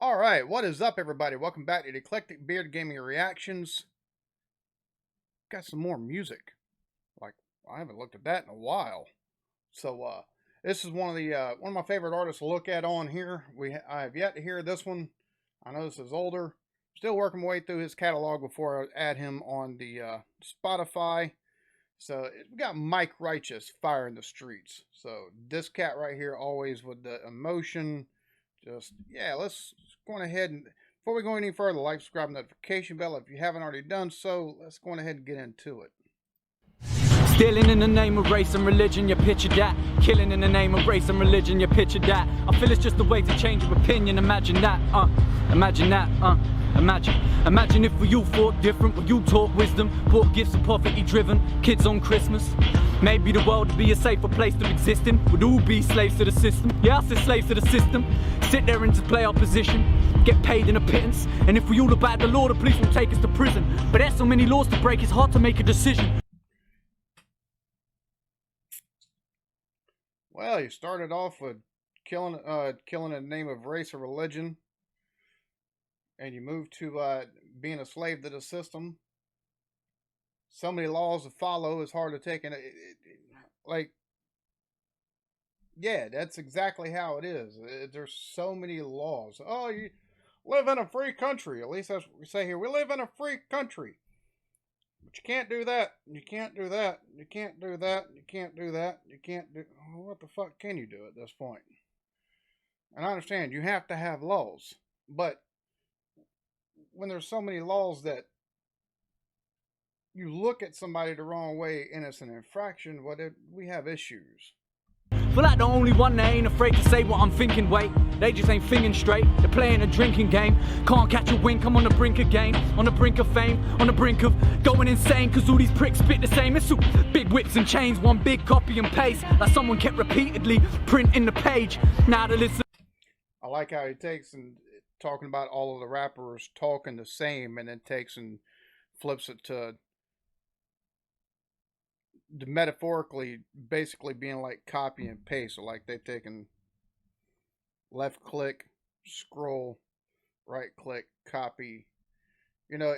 All right, what is up, everybody? Welcome back to the Eclectic Beard Gaming Reactions. Got some more music. Like, I haven't looked at that in a while. So, this is one of my favorite artists to look at on here. I have yet to hear this one. I know this is older. Still working my way through his catalog before I add him on the Spotify. So we got Mike Righteous, Fire in the Streets. So this cat right here, always with the emotion. Let's go on ahead and before we go any further, like, subscribe, notification bell if you haven't already done so. Let's go on ahead and get into it. Stealing in the name of race and religion, you picture that. Killing in the name of race and religion, you picture that. I feel it's just a way to change your opinion. Imagine that, imagine that, Imagine if we all thought different, we all taught wisdom, bought gifts of poverty driven, kids on Christmas. Maybe the world would be a safer place to exist in. We'd all be slaves to the system. Yeah, I said slaves to the system. Sit there and just play our position, get paid in a pittance. And if we all abide the law, the police will take us to prison. But there's so many laws to break, it's hard to make a decision. Well, you started off with killing in the name of race or religion, and you moved to being a slave to the system. So many laws to follow, it's hard to take in. Yeah, that's exactly how it is. There's so many laws. Oh, you live in a free country. At least that's what we say here. We live in a free country. But you can't do that. You can't do that. You can't do that. You can't do that. You can't do... What the fuck can you do at this point? And I understand you have to have laws. But when there's so many laws that you look at somebody the wrong way and it's an infraction, we have issues. Feel like the only one that ain't afraid to say what I'm thinking. Wait, they just ain't thinking straight. They're playing a drinking game. Can't catch a wink, I'm on the brink of game. On the brink of fame, on the brink of going insane. Cause all these pricks spit the same. It's all big whips and chains, one big copy and paste. Like someone kept repeatedly printing the page. Now to listen. I like how he takes and talking about all of the rappers talking the same, and then takes and flips it to metaphorically basically being like copy and paste. So like they've taken left click, scroll, right click, copy. You know,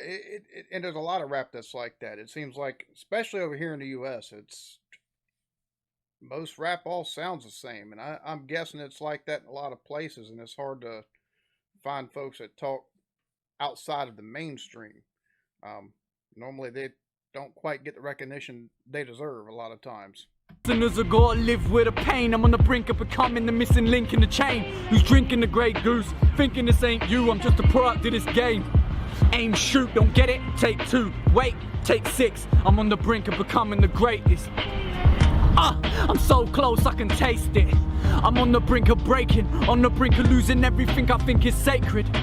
and there's a lot of rap that's like that. It seems like, especially over here in the US, it's most rap all sounds the same. And I'm guessing it's like that in a lot of places, and it's hard to find folks that talk outside of the mainstream. Normally they don't quite get the recognition they deserve a lot of times. Listeners have got to live with the pain. I'm on the brink of becoming the missing link in the chain. Who's drinking the Grey Goose, thinking this ain't you, I'm just a product of this game. Aim, shoot, don't get it? Take two, wait, take six. I'm on the brink of becoming the greatest. I'm so close, I can taste it. I'm on the brink of breaking, on the brink of losing everything I think is sacred.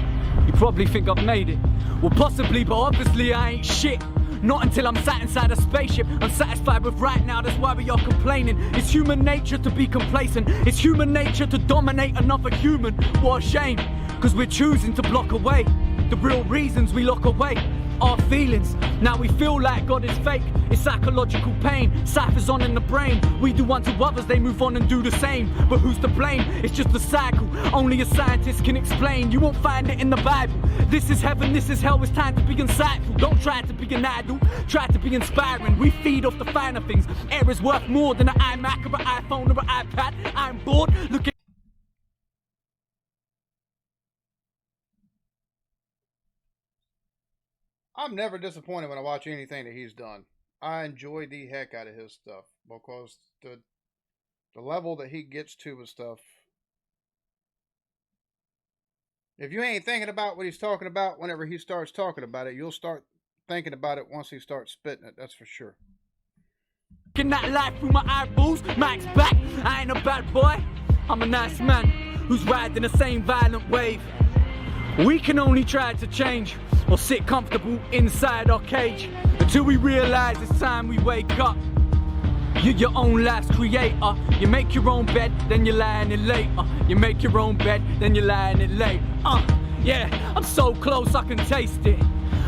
You probably think I've made it. Well, possibly, but obviously I ain't shit. Not until I'm sat inside a spaceship. I'm satisfied with right now, that's why we are complaining. It's human nature to be complacent. It's human nature to dominate another human. What a shame, cause we're choosing to block away the real reasons we lock away our feelings. Now we feel like God is fake. It's psychological pain, ciphers on in the brain. We do unto others, they move on and do the same. But who's to blame? It's just a cycle, only a scientist can explain. You won't find it in the Bible. This is heaven, this is hell, it's time to be insightful. Don't try to be an idol, try to be inspiring. We feed off the finer things. Air is worth more than an iMac or an iPhone or an iPad. I'm bored, look at... I'm never disappointed when I watch anything that he's done. I enjoy the heck out of his stuff because the level that he gets to with stuff. If you ain't thinking about what he's talking about whenever he starts talking about it, you'll start thinking about it once he starts spitting it. That's for sure. Looking at life through my eyeballs, Max back. I ain't a bad boy, I'm a nice man who's riding the same violent wave. We can only try to change or sit comfortable inside our cage until we realize it's time we wake up. You're your own life's creator. You make your own bed, then you lie in it later. You make your own bed, then you lie in it later. Yeah, I'm so close I can taste it.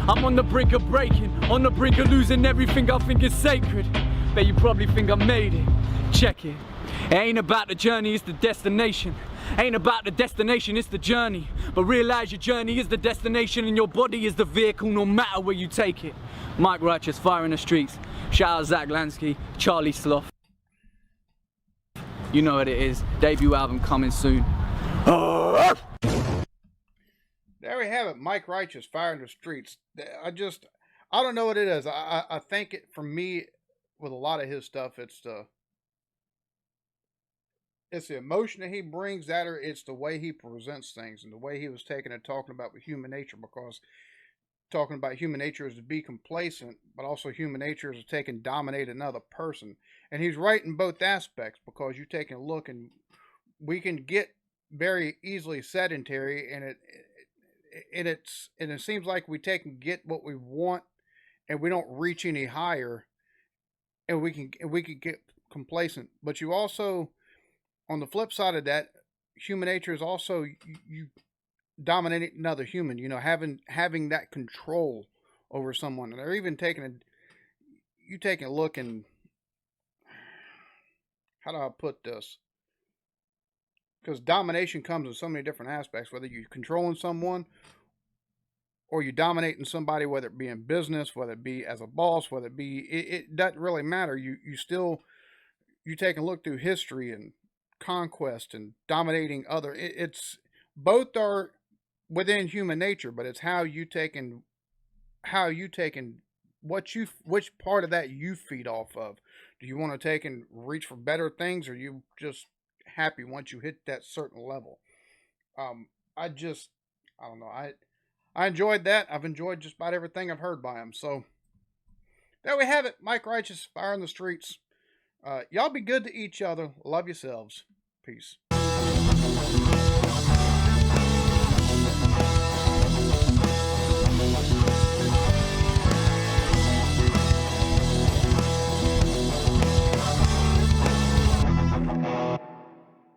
I'm on the brink of breaking, on the brink of losing everything I think is sacred. Bet you probably think I made it. Check it. It ain't about the journey, it's the destination. Ain't about the destination, it's the journey. But realize your journey is the destination and your body is the vehicle no matter where you take it. Mike Righteous, Fire in the Streets. Shout out Zach Lansky, Charlie Sloth. You know what it is. Debut album coming soon. There we have it. Mike Righteous, Fire in the Streets. I don't know what it is. I think it, for me, with a lot of his stuff, it's the emotion that he brings at her. It's the way he presents things and the way he was taking and talking about with human nature, because talking about human nature is to be complacent, but also human nature is to take and dominate another person. And he's right in both aspects, because you take a look and we can get very easily sedentary, and it seems like we take and get what we want and we don't reach any higher, and we can get complacent. But you also, on the flip side of that, human nature is also you dominating another human, having that control over someone. And they're even taking a look, and how do I put this? Because domination comes in so many different aspects, whether you're controlling someone or you dominating somebody, whether it be in business, whether it be as a boss, whether it be, it doesn't really matter. You take a look through history and conquest and dominating other. It's both are within human nature, but it's how you take and which part of that you feed off of. Do you want to take and reach for better things, or are you just happy once you hit that certain level? I don't know. I enjoyed that. I've enjoyed just about everything I've heard by him. So there we have it. Mike Righteous, Fire in the Streets. Y'all be good to each other. Love yourselves. Peace.